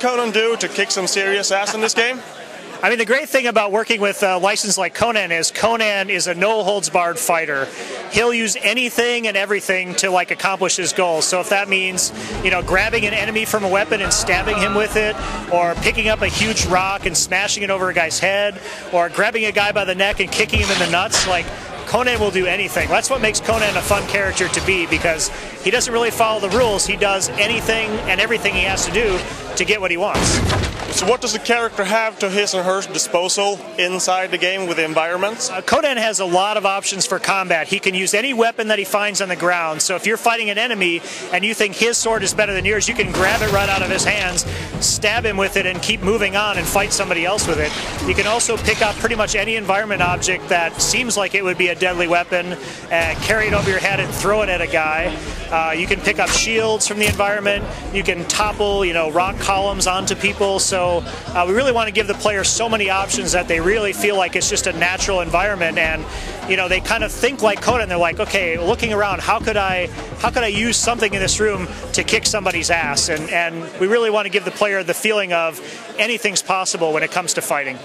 Conan do to kick some serious ass in this game? I mean, the great thing about working with a license like Conan is a no-holds-barred fighter. He'll use anything and everything to like accomplish his goals. So if that means, you know, grabbing an enemy from a weapon and stabbing him with it, or picking up a huge rock and smashing it over a guy's head, or grabbing a guy by the neck and kicking him in the nuts, like, Conan will do anything. That's what makes Conan a fun character to be, because he doesn't really follow the rules. He does anything and everything he has to do to get what he wants. So what does the character have to his or her disposal inside the game with the environments? Conan has a lot of options for combat. He can use any weapon that he finds on the ground. So if you're fighting an enemy and you think his sword is better than yours, you can grab it right out of his hands, stab him with it, and keep moving on and fight somebody else with it. You can also pick up pretty much any environment object that seems like it would be a deadly weapon, carry it over your head and throw it at a guy. You can pick up shields from the environment. You can topple, you know, rock columns onto people. So we really want to give the players so many options that they really feel like it's just a natural environment, and you know, they kind of think like Conan. They're like, okay, looking around, how could I use something in this room to kick somebody's ass? And we really want to give the player the feeling of anything's possible when it comes to fighting.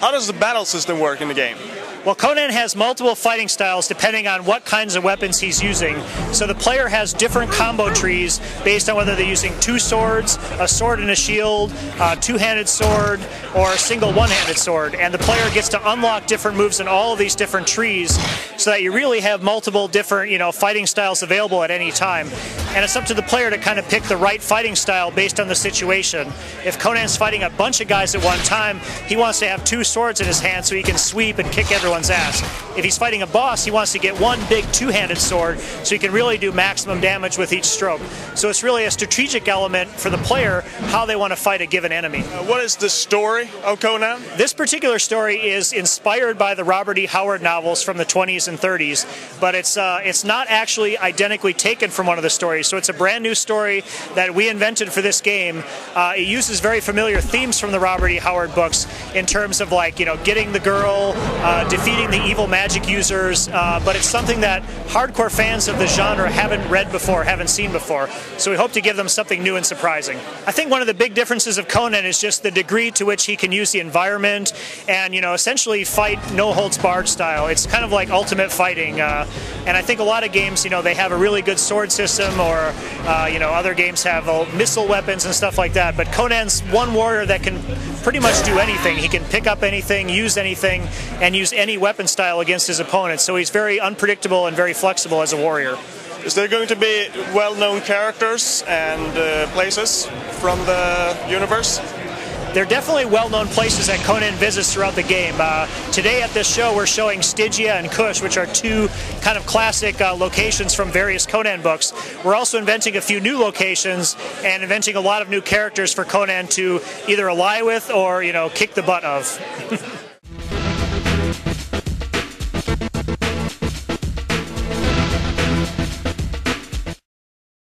How does the battle system work in the game? Well, Conan has multiple fighting styles depending on what kinds of weapons he's using. So the player has different combo trees based on whether they're using two swords, a sword and a shield, a two-handed sword, or a single one-handed sword. And the player gets to unlock different moves in all of these different trees so that you really have multiple different, you know, fighting styles available at any time. And it's up to the player to kind of pick the right fighting style based on the situation. If Conan's fighting a bunch of guys at one time, he wants to have two swords in his hand so he can sweep and kick everyone's ass. If he's fighting a boss, he wants to get one big two-handed sword so he can really do maximum damage with each stroke. So it's really a strategic element for the player how they want to fight a given enemy. What is the story of Conan? This particular story is inspired by the Robert E. Howard novels from the 20s and 30s, but it's not actually identically taken from one of the stories. So it's a brand new story that we invented for this game. It uses very familiar themes from the Robert E. Howard books in terms of, like, you know, getting the girl, defeating the evil magic users, but it's something that hardcore fans of the genre haven't read before, haven't seen before. So we hope to give them something new and surprising. I think one of the big differences of Conan is just the degree to which he can use the environment and, you know, essentially fight no-holds-barred style. It's kind of like ultimate fighting. And I think a lot of games, you know, they have a really good sword system, or, you know, other games have missile weapons and stuff like that. But Conan's one warrior that can pretty much do anything. He can pick up anything, use anything, and use any weapon style against his opponents. So he's very unpredictable and very flexible as a warrior. Is there going to be well-known characters and places from the universe? There are definitely well-known places that Conan visits throughout the game. Today at this show we're showing Stygia and Kush, which are two kind of classic locations from various Conan books. We're also inventing a few new locations and inventing a lot of new characters for Conan to either ally with or, you know, kick the butt of.